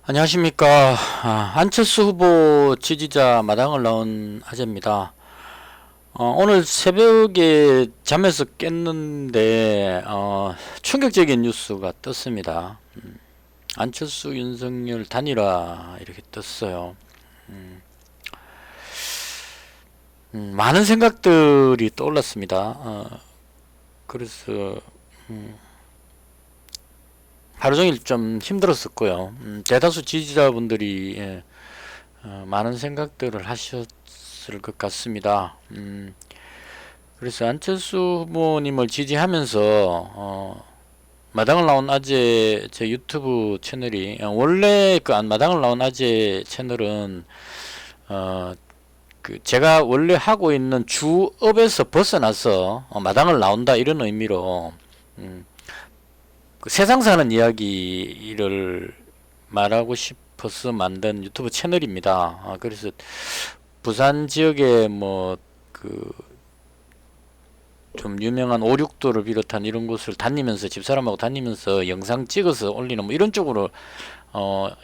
안녕하십니까. 안철수 후보 지지자 마당을 나온 아재입니다. 오늘 새벽에 잠에서 깼는데 충격적인 뉴스가 떴습니다. 안철수 윤석열 단일화 이렇게 떴어요. 많은 생각들이 떠올랐습니다. 그래서 하루 종일 좀 힘들었었고요. 대다수 지지자분들이 많은 생각들을 하셨을 것 같습니다. 그래서 안철수 후보님을 지지하면서 마당을 나온 아재 제 유튜브 채널이 원래 그 마당을 나온 아재 채널은 그 제가 원래 하고 있는 주업에서 벗어나서 마당을 나온다 이런 의미로 그 세상 사는 이야기를 말하고 싶어서 만든 유튜브 채널입니다. 그래서 부산 지역에 뭐 그 좀 유명한 오륙도를 비롯한 이런 곳을 다니면서 집사람하고 다니면서 영상 찍어서 올리는 뭐 이런 쪽으로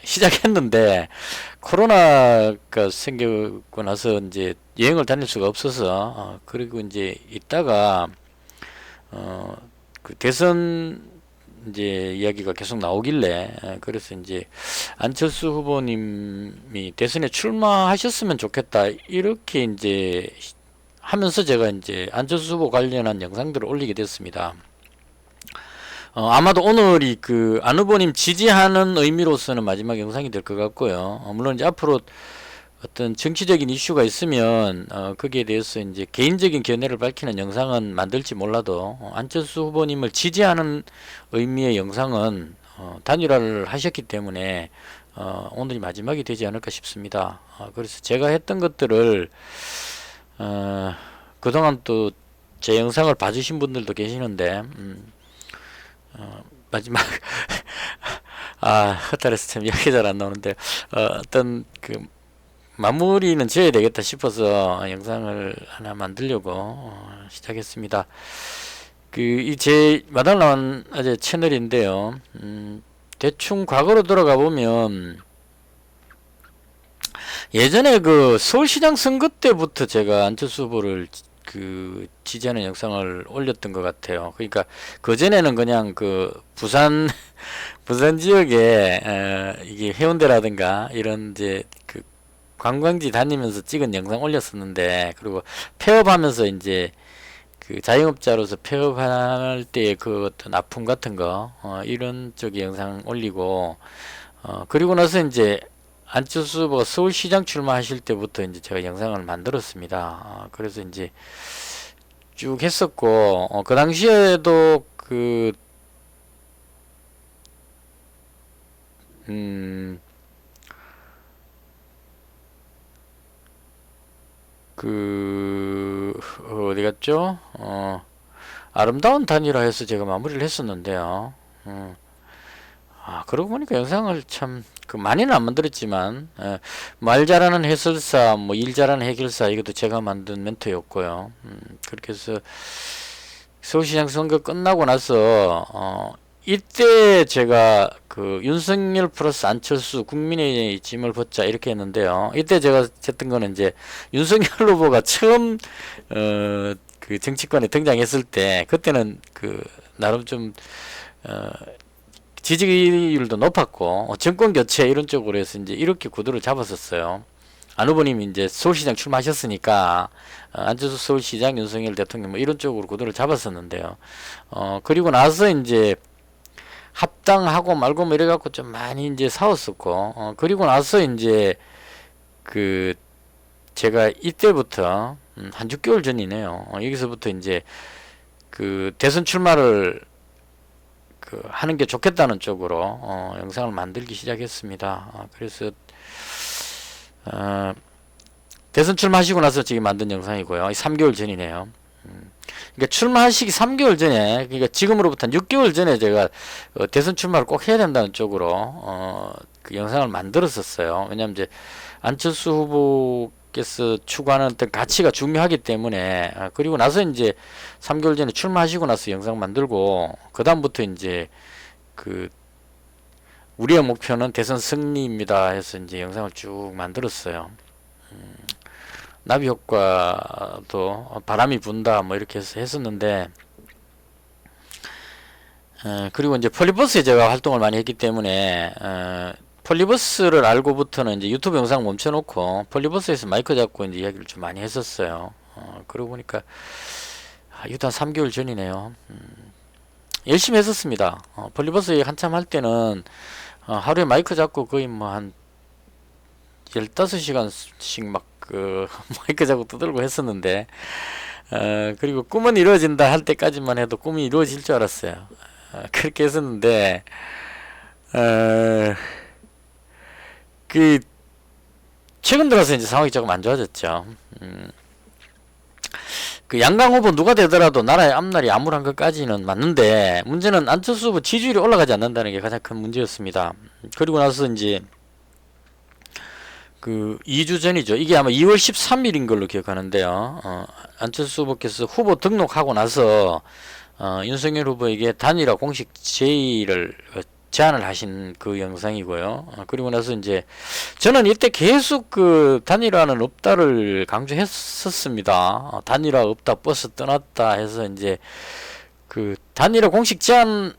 시작했는데 코로나가 생기고 나서 이제 여행을 다닐 수가 없어서 그리고 이제 있다가 그 대선 이제 이야기가 계속 나오길래 그래서 이제 안철수 후보님이 대선에 출마하셨으면 좋겠다 이렇게 이제 하면서 제가 이제 안철수 후보 관련한 영상들을 올리게 됐습니다. 아마도 오늘이 그 안 후보님 지지하는 의미로서는 마지막 영상이 될 것 같고요. 물론 이제 앞으로 어떤 정치적인 이슈가 있으면 거기에 대해서 이제 개인적인 견해를 밝히는 영상은 만들지 몰라도 안철수 후보님을 지지하는 의미의 영상은 단일화를 하셨기 때문에 오늘이 마지막이 되지 않을까 싶습니다. 그래서 제가 했던 것들을 그동안 또 제 영상을 봐주신 분들도 계시는데 마지막 헛달에서 참 이야기 잘 안 나오는데 어떤 그 마무리는 지어야 되겠다 싶어서 영상을 하나 만들려고 시작했습니다. 그 이 제 마당 나온 아재 채널인데요. 대충 과거로 돌아가 보면 예전에 그 서울시장 선거 때부터 제가 안철수 후보를 그 지지하는 영상을 올렸던 것 같아요. 그러니까 그 전에는 그냥 그 부산 부산 지역에 이게 해운대라든가 이런 이제 그 관광지 다니면서 찍은 영상 올렸었는데, 그리고 폐업하면서 이제 그 자영업자로서 폐업할 때의 그 어떤 아픔 같은 거 이런 쪽의 영상 올리고 그리고 나서 이제 안철수 후보가 서울시장 출마하실 때부터 이제 제가 영상을 만들었습니다. 그래서 이제 쭉 했었고 그 당시에도 어디 갔죠? 아름다운 단일화해서 제가 마무리를 했었는데요. 그러고 보니까 영상을 참 많이는 안 만들었지만 말 잘하는 해설사, 뭐 일 잘하는 해결사 이것도 제가 만든 멘트였고요. 그렇게 해서 서울시장 선거 끝나고 나서 이때 제가 그 윤석열 플러스 안철수 국민의 짐을 벗자 이렇게 했는데요. 이때 제가 했던 거는 이제 윤석열 후보가 처음 그 정치권에 등장했을 때 그때는 그 나름 좀 지지율도 높았고 정권 교체 이런 쪽으로 해서 이제 이렇게 구도를 잡았었어요. 안 후보님이 이제 서울시장 출마하셨으니까 안철수 서울시장, 윤석열 대통령 뭐 이런 쪽으로 구도를 잡았었는데요. 그리고 나서 이제 합당하고 말고 뭐 이래갖고 좀 많이 이제 싸웠었고 그리고 나서 이제 그 제가 이때부터 한 6개월 전이네요. 여기서부터 이제 그 대선 출마를 그 하는 게 좋겠다는 쪽으로 영상을 만들기 시작했습니다. 그래서 대선 출마하시고 나서 지금 만든 영상이고요. 3개월 전이네요. 그러니까 출마하시기 3개월 전에, 그러니까 지금으로부터 한 6개월 전에 제가 대선 출마를 꼭 해야 된다는 쪽으로 그 영상을 만들었었어요. 왜냐하면 이제 안철수 후보께서 추구하는 어떤 가치가 중요하기 때문에 그리고 나서 이제 3개월 전에 출마하시고 나서 영상 만들고 그 다음부터 이제 그 우리의 목표는 대선 승리입니다 해서 이제 영상을 쭉 만들었어요. 나비 효과도 바람이 분다 뭐 이렇게 해서 했었는데, 그리고 이제 폴리버스에 제가 활동을 많이 했기 때문에 폴리버스를 알고부터는 이제 유튜브 영상 멈춰놓고 폴리버스에서 마이크 잡고 이제 이야기를 좀 많이 했었어요. 그러고 보니까 이것도 한 3개월 전이네요. 열심히 했었습니다. 폴리버스 한참 할 때는 하루에 마이크 잡고 거의 뭐 한 15시간씩 막 그 마이크 잡고 두들고 했었는데, 그리고 꿈은 이루어진다 할 때까지만 해도 꿈이 이루어질 줄 알았어요. 그렇게 했었는데, 그 최근 들어서 이제 상황이 조금 안 좋아졌죠. 그 양강 후보 누가 되더라도 나라의 앞날이 암울한 것까지는 맞는데, 문제는 안철수 후보 지지율이 올라가지 않는다는 게 가장 큰 문제였습니다. 그리고 나서 이제 그 2주 전이죠. 이게 아마 2월 13일인 걸로 기억하는데요. 안철수 후보께서 후보 등록하고 나서 윤석열 후보에게 단일화 공식 제의를 제안을 하신 그 영상이고요. 그리고 나서 이제 저는 이때 계속 그 단일화는 없다를 강조했었습니다. 단일화 없다, 버스 떠났다 해서 이제 그 단일화 공식 제안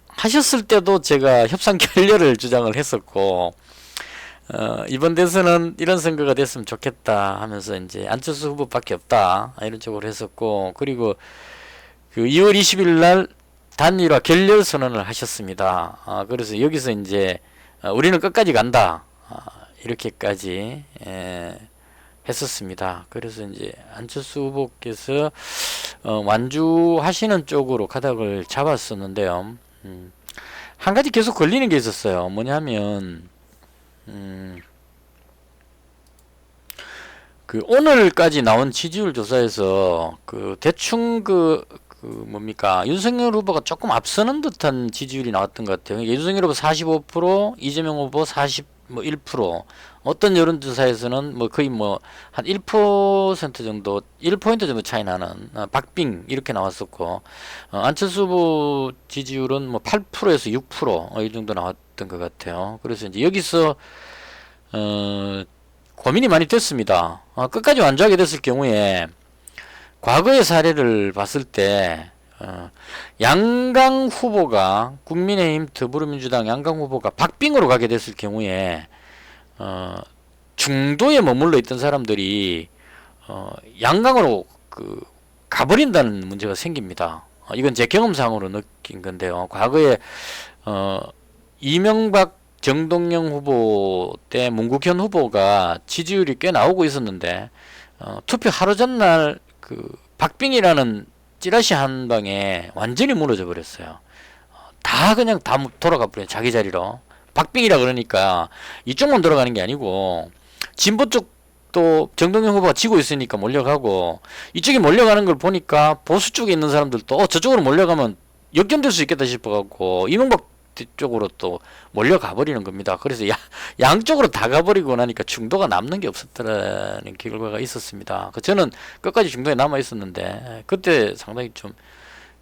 하셨을 때도 제가 협상 결렬을 주장을 했었고, 이번 대선은 이런 선거가 됐으면 좋겠다 하면서 이제 안철수 후보밖에 없다 이런 쪽으로 했었고, 그리고 그 2월 20일 날 단일화 결렬 선언을 하셨습니다. 그래서 여기서 이제 우리는 끝까지 간다 이렇게까지 했었습니다. 그래서 이제 안철수 후보께서 완주하시는 쪽으로 가닥을 잡았었는데요. 한 가지 계속 걸리는 게 있었어요. 뭐냐면 그 오늘까지 나온 지지율 조사에서 그 대충 그 뭡니까, 윤석열 후보가 조금 앞서는 듯한 지지율이 나왔던 것 같아요. 그러니까 윤석열 후보 45%, 이재명 후보 41%, 어떤 여론조사에서는 뭐 거의 뭐 한 1% 정도, 1포인트 정도 차이 나는 박빙 이렇게 나왔었고, 안철수 후보 지지율은 뭐 8%에서 6%이 정도 나왔던 것 같아요. 그래서 이제 여기서 고민이 많이 됐습니다. 끝까지 완주하게 됐을 경우에 과거의 사례를 봤을 때 양강 후보가, 국민의힘 더불어민주당 양강 후보가 박빙으로 가게 됐을 경우에 중도에 머물러 있던 사람들이 양강으로 그 가버린다는 문제가 생깁니다. 이건 제 경험상으로 느낀 건데요. 과거에 이명박 정동영 후보 때 문국현 후보가 지지율이 꽤 나오고 있었는데 투표 하루 전날 그 박빙이라는 찌라시 한 방에 완전히 무너져 버렸어요. 다 그냥 다 돌아가 버려요. 자기 자리로. 박빙이라 그러니까 이쪽만 돌아가는 게 아니고 진보 쪽도 정동영 후보가 지고 있으니까 몰려가고, 이쪽이 몰려가는 걸 보니까 보수 쪽에 있는 사람들도 저쪽으로 몰려가면 역전될 수 있겠다 싶어갖고 이명박 쪽으로 또 몰려가 버리는 겁니다. 그래서 양쪽으로 다 가버리고 나니까 중도가 남는 게 없었다는 결과가 있었습니다. 저는 끝까지 중도에 남아 있었는데 그때 상당히 좀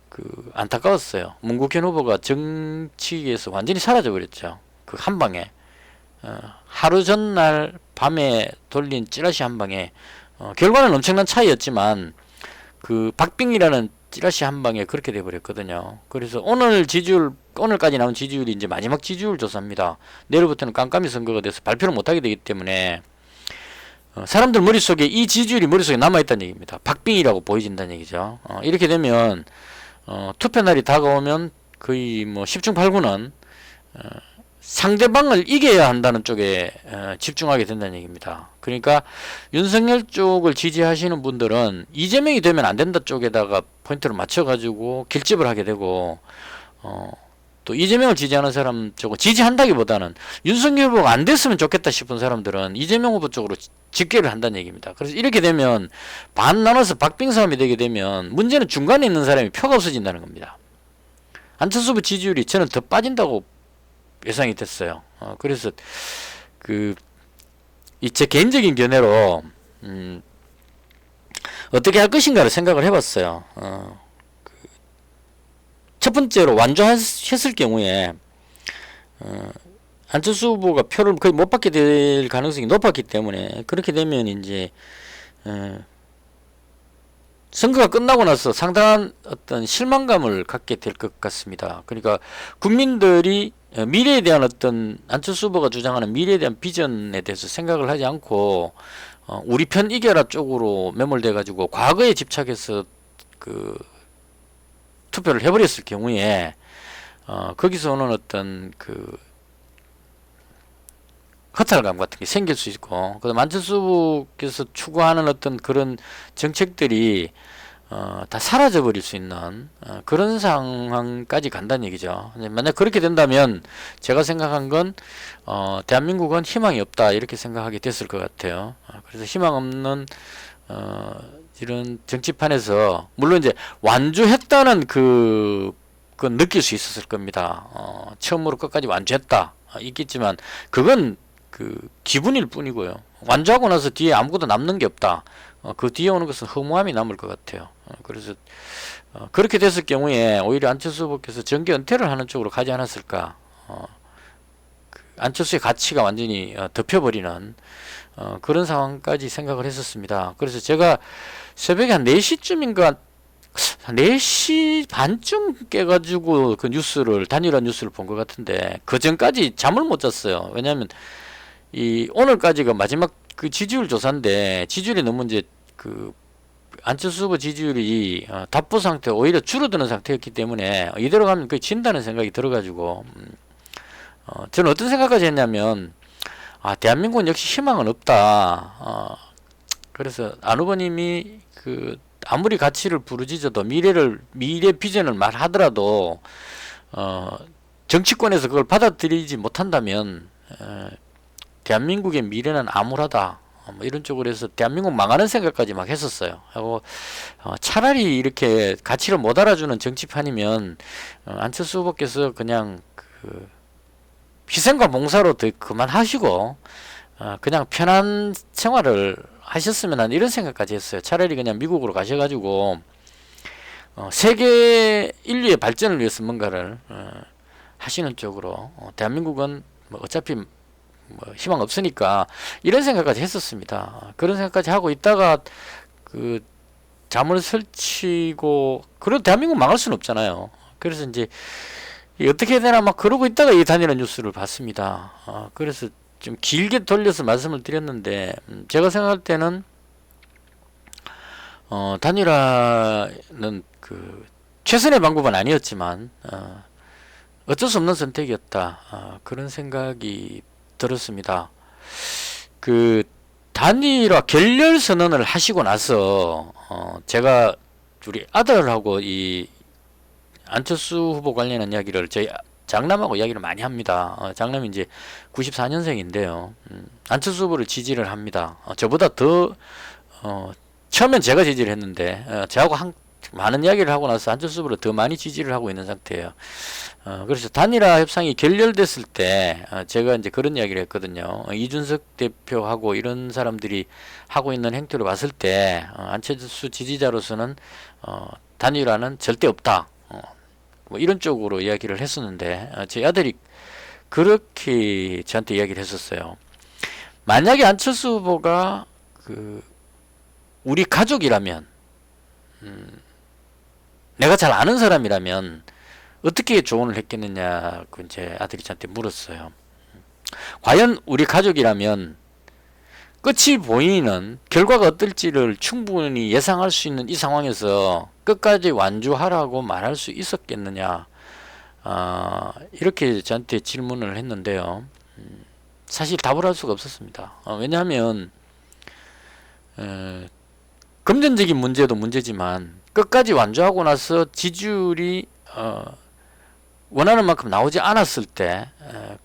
그 안타까웠어요. 문국현 후보가 정치에서 완전히 사라져 버렸죠. 그 한 방에 하루 전날 밤에 돌린 찌라시 한 방에 결과는 엄청난 차이였지만 그 박빙이라는 찌라시 한 방에 그렇게 돼 버렸거든요. 그래서 오늘까지 나온 지지율이 이제 마지막 지지율 조사입니다. 내일부터는 깜깜이 선거가 돼서 발표를 못 하게 되기 때문에 사람들 머릿속에 이 지지율이 머릿속에 남아있다는 얘기입니다. 박빙이라고 보여진다는 얘기죠. 이렇게 되면 투표 날이 다가오면 거의 뭐 10중 8구는 상대방을 이겨야 한다는 쪽에 집중하게 된다는 얘기입니다. 그러니까 윤석열 쪽을 지지하시는 분들은 이재명이 되면 안 된다 쪽에다가 포인트를 맞춰가지고 결집을 하게 되고, 또 이재명을 지지하는 사람 쪽은 지지한다기보다는 윤석열 후보가 안 됐으면 좋겠다 싶은 사람들은 이재명 후보 쪽으로 직결을 한다는 얘기입니다. 그래서 이렇게 되면 반 나눠서 박빙 싸움이 되게 되면 문제는 중간에 있는 사람이 표가 없어진다는 겁니다. 안철수 후보 지지율이 저는 더 빠진다고 예상이 됐어요. 그래서 제 개인적인 견해로 어떻게 할 것인가를 생각을 해봤어요. 첫 번째로 완주했을 경우에 안철수 후보가 표를 거의 못 받게 될 가능성이 높았기 때문에 그렇게 되면 이제 선거가 끝나고 나서 상당한 어떤 실망감을 갖게 될 것 같습니다. 그러니까 국민들이 미래에 대한 어떤 안철수 후보가 주장하는 미래에 대한 비전에 대해서 생각을 하지 않고 우리 편 이겨라 쪽으로 매몰돼 가지고 과거에 집착해서 그 투표를 해버렸을 경우에 거기서 오는 어떤 그 허탈감 같은 게 생길 수 있고, 그다음 안철수 후보께서 추구하는 어떤 그런 정책들이 다 사라져 버릴 수 있는 그런 상황까지 간다는 얘기죠. 만약 그렇게 된다면 제가 생각한 건 대한민국은 희망이 없다 이렇게 생각하게 됐을 것 같아요. 그래서 희망 없는 이런 정치판에서 물론 이제 완주했다는 그건 느낄 수 있었을 겁니다. 처음으로 끝까지 완주했다 있겠지만 그건 그 기분일 뿐이고요. 완주하고 나서 뒤에 아무것도 남는 게 없다. 그 뒤에 오는 것은 허무함이 남을 것 같아요. 그래서 그렇게 됐을 경우에 오히려 안철수 후보께서 정계 은퇴를 하는 쪽으로 가지 않았을까. 그 안철수의 가치가 완전히 덮여버리는 그런 상황까지 생각을 했었습니다. 그래서 제가 새벽에 한 4시쯤인가 4시 반쯤 깨가지고 그 뉴스를 단일화 뉴스를 본 것 같은데 그 전까지 잠을 못 잤어요. 왜냐하면 이 오늘까지가 마지막 그 지지율 조사인데 지지율이 너무 이제 그 안철수 후보 지지율이 답보 상태 오히려 줄어드는 상태였기 때문에 이대로 가면 거의 진다는 생각이 들어가지고 저는 어떤 생각까지 했냐면 대한민국은 역시 희망은 없다. 그래서 안 후보님이 그 아무리 가치를 부르짖어도 미래 비전을 말하더라도 정치권에서 그걸 받아들이지 못한다면 대한민국의 미래는 암울하다. 뭐 이런 쪽으로 해서 대한민국 망하는 생각까지 막 했었어요. 하고 차라리 이렇게 가치를 못 알아주는 정치판이면 안철수 후보께서 그냥 그 희생과 봉사로 그만하시고 그냥 편한 생활을 하셨으면 하는 이런 생각까지 했어요. 차라리 그냥 미국으로 가셔가지고 세계 인류의 발전을 위해서 뭔가를 하시는 쪽으로 대한민국은 뭐 어차피 뭐 희망 없으니까 이런 생각까지 했었습니다. 그런 생각까지 하고 있다가 그 잠을 설치고 그래도 대한민국 망할 수는 없잖아요. 그래서 이제 어떻게 해야 되나 막 그러고 있다가 이 단일화 뉴스를 봤습니다. 그래서 좀 길게 돌려서 말씀을 드렸는데 제가 생각할 때는 단일화는 그 최선의 방법은 아니었지만 어쩔 수 없는 선택이었다. 그런 생각이 들었습니다. 그 단일화 결렬 선언을 하시고 나서 제가 우리 아들하고 이 안철수 후보 관련한 이야기를 저희 장남하고 이야기를 많이 합니다. 장남이 이제 94년생인데요. 안철수 후보를 지지를 합니다. 저보다 더 처음엔 제가 지지를 했는데 저하고 많은 이야기를 하고 나서 안철수 후보를 더 많이 지지를 하고 있는 상태예요. 그래서 단일화 협상이 결렬됐을 때 제가 이제 그런 이야기를 했거든요. 이준석 대표하고 이런 사람들이 하고 있는 행태를 봤을 때 안철수 지지자로서는 단일화는 절대 없다. 뭐 이런 쪽으로 이야기를 했었는데 제 아들이 그렇게 저한테 이야기를 했었어요. 만약에 안철수 후보가 그 우리 가족이라면 내가 잘 아는 사람이라면 어떻게 조언을 했겠느냐고 제 아들이 저한테 물었어요. 과연 우리 가족이라면 끝이 보이는 결과가 어떨지를 충분히 예상할 수 있는 이 상황에서 끝까지 완주하라고 말할 수 있었겠느냐, 이렇게 저한테 질문을 했는데요. 사실 답을 할 수가 없었습니다. 왜냐하면 금전적인 문제도 문제지만 끝까지 완주하고 나서 지지율이 원하는 만큼 나오지 않았을 때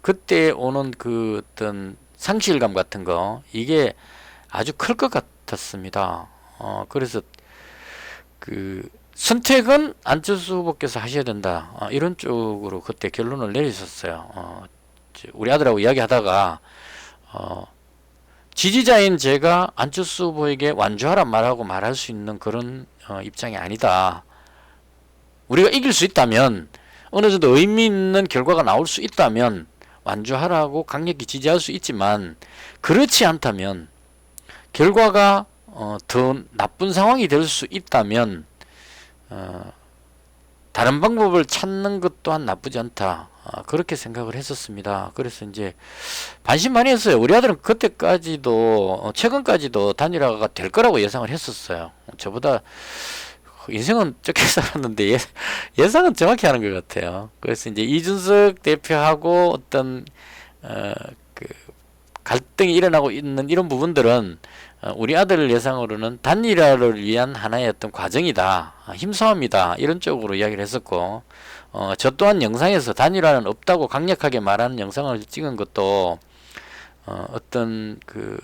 그때 오는 그 어떤 상실감 같은 거 이게 아주 클 것 같았습니다. 그래서 그 선택은 안철수 후보께서 하셔야 된다. 이런 쪽으로 그때 결론을 내리셨어요. 우리 아들하고 이야기하다가 지지자인 제가 안철수 후보에게 완주하란 말하고 말할 수 있는 그런 입장이 아니다. 우리가 이길 수 있다면 어느 정도 의미 있는 결과가 나올 수 있다면 완주하라고 강력히 지지할 수 있지만, 그렇지 않다면 결과가 더 나쁜 상황이 될 수 있다면 다른 방법을 찾는 것 또한 나쁘지 않다. 그렇게 생각을 했었습니다. 그래서 이제 반신반의했어요. 우리 아들은 그때까지도 최근까지도 단일화가 될 거라고 예상을 했었어요. 저보다 인생은 적게 살았는데 예상은 정확히 하는 것 같아요. 그래서 이제 이준석 대표하고 어떤 그 갈등이 일어나고 있는 이런 부분들은 우리 아들 예상으로는 단일화를 위한 하나의 어떤 과정이다, 힘싸움이다, 이런 쪽으로 이야기를 했었고, 저 또한 영상에서 단일화는 없다고 강력하게 말하는 영상을 찍은 것도 어떤 그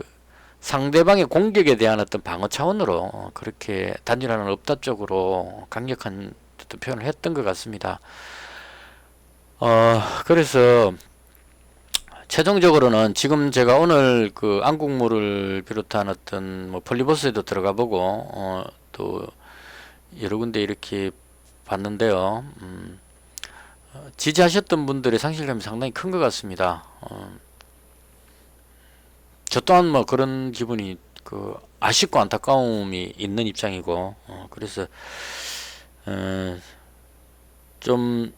상대방의 공격에 대한 어떤 방어 차원으로 그렇게 단일화는 없다 쪽으로 강력한 어떤 표현을 했던 것 같습니다. 그래서 최종적으로는 지금 제가 오늘 그 안국무를 비롯한 어떤 뭐 폴리버스에도 들어가 보고 또 여러 군데 이렇게 봤는데요. 지지하셨던 분들의 상실감이 상당히 큰 것 같습니다. 저 또한 뭐 그런 기분이 그 아쉽고 안타까움이 있는 입장이고, 그래서 좀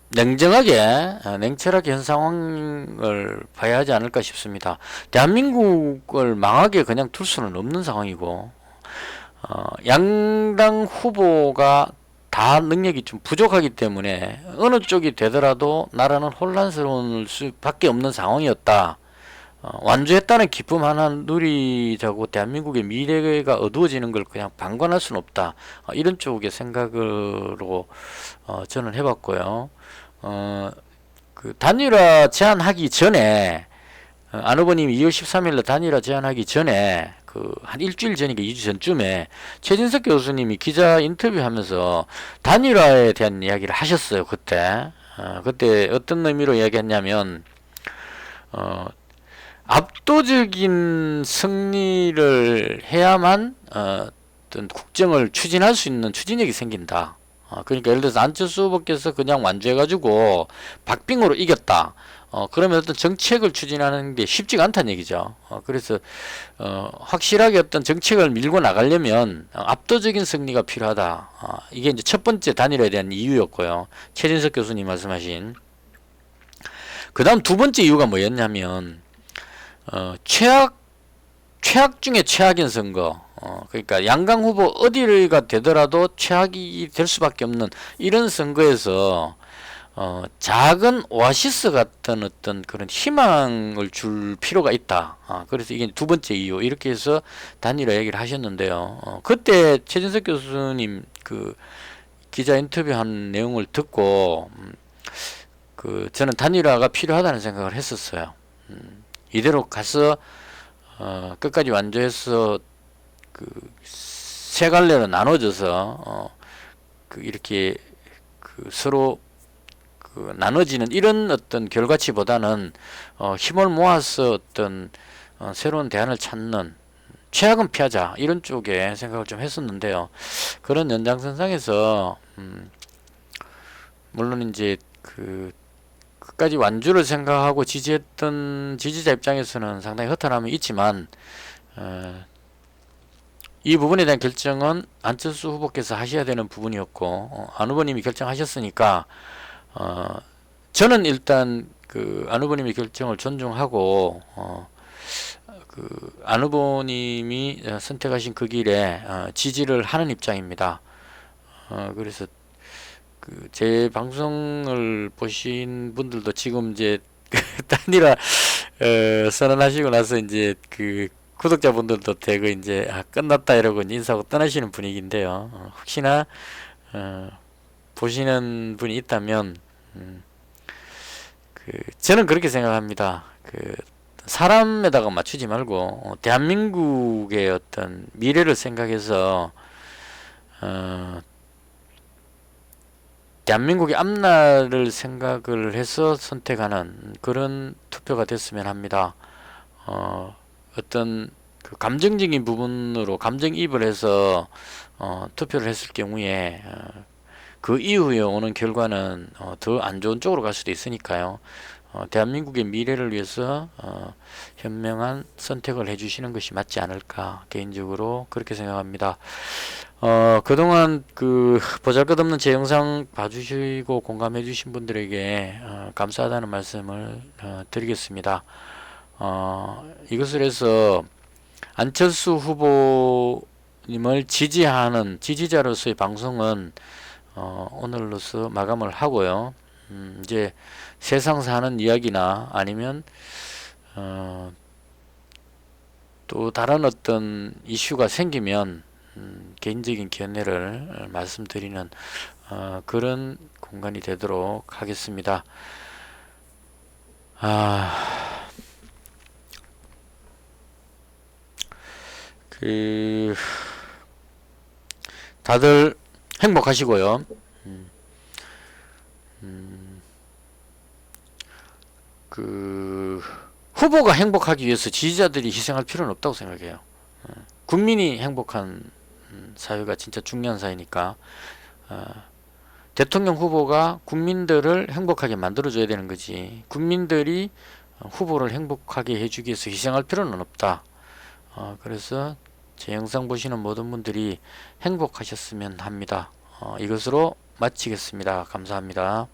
냉정하게, 냉철하게 현 상황을 봐야 하지 않을까 싶습니다. 대한민국을 망하게 그냥 둘 수는 없는 상황이고, 양당 후보가 다 능력이 좀 부족하기 때문에 어느 쪽이 되더라도 나라는 혼란스러울 수밖에 없는 상황이었다. 완주했다는 기쁨 하나 누리자고 대한민국의 미래가 어두워지는 걸 그냥 방관할 수는 없다. 이런 쪽의 생각으로 저는 해봤고요. 그 단일화 제안하기 전에 안 후보님이 2월 13일에 단일화 제안하기 전에 그 한 일주일 전이니까 2주 전쯤에 최진석 교수님이 기자 인터뷰하면서 단일화에 대한 이야기를 하셨어요. 그때 그때 어떤 의미로 이야기했냐면 압도적인 승리를 해야만 어떤 국정을 추진할 수 있는 추진력이 생긴다. 그러니까 예를 들어서 안철수 후보께서 그냥 완주해가지고 박빙으로 이겼다. 그러면 어떤 정책을 추진하는 게 쉽지가 않다는 얘기죠. 그래서 확실하게 어떤 정책을 밀고 나가려면 압도적인 승리가 필요하다. 이게 이제 첫 번째 단일화에 대한 이유였고요. 최진석 교수님 말씀하신. 그 다음 두 번째 이유가 뭐였냐면 최악 중에 최악인 선거. 그러니까 양강 후보 어디가 되더라도 최악이 될 수밖에 없는 이런 선거에서 작은 오아시스 같은 어떤 그런 희망을 줄 필요가 있다. 그래서 이게 두 번째 이유. 이렇게 해서 단일화 얘기를 하셨는데요. 그때 최진석 교수님 그 기자 인터뷰한 내용을 듣고 그 저는 단일화가 필요하다는 생각을 했었어요. 이대로 가서 끝까지 완주해서 그 세 갈래로 나눠져서 그 이렇게 그 서로 그 나눠지는 이런 어떤 결과치보다는 힘을 모아서 어떤 새로운 대안을 찾는, 최악은 피하자, 이런 쪽에 생각을 좀 했었는데요. 그런 연장선상에서 물론 이제 그 끝까지 완주를 생각하고 지지했던 지지자 입장에서는 상당히 허탈함이 있지만 이 부분에 대한 결정은 안철수 후보께서 하셔야 되는 부분이었고 안 후보님이 결정하셨으니까 저는 일단 그 안 후보님의 결정을 존중하고 그 안 후보님이 선택하신 그 길에 지지를 하는 입장입니다. 그래서 그 제 방송을 보신 분들도 지금 이제 단일화 선언하시고 나서 이제 그 구독자분들도 대거 이제 끝났다 이러고 인사하고 떠나시는 분위기인데요. 혹시나 보시는 분이 있다면 그 저는 그렇게 생각합니다. 그 사람에다가 맞추지 말고 대한민국의 어떤 미래를 생각해서 대한민국의 앞날을 생각을 해서 선택하는 그런 투표가 됐으면 합니다. 어떤 그 감정적인 부분으로 감정이입을 해서 투표를 했을 경우에 그 이후에 오는 결과는 더 안 좋은 쪽으로 갈 수도 있으니까요. 대한민국의 미래를 위해서 현명한 선택을 해주시는 것이 맞지 않을까 개인적으로 그렇게 생각합니다. 그동안 그 보잘것없는 제 영상 봐주시고 공감해주신 분들에게 감사하다는 말씀을 드리겠습니다. 이것을 해서 안철수 후보님을 지지하는 지지자로서의 방송은 오늘로서 마감을 하고요. 이제 세상 사는 이야기나 아니면 또 다른 어떤 이슈가 생기면 개인적인 견해를 말씀드리는 그런 공간이 되도록 하겠습니다. 다들 행복하시고요. 후보가 행복하기 위해서 지지자들이 희생할 필요는 없다고 생각해요. 국민이 행복한 사회가 진짜 중요한 사회니까 대통령 후보가 국민들을 행복하게 만들어줘야 되는 거지, 국민들이 후보를 행복하게 해주기 위해서 희생할 필요는 없다. 그래서 제 영상 보시는 모든 분들이 행복하셨으면 합니다. 이것으로 마치겠습니다. 감사합니다.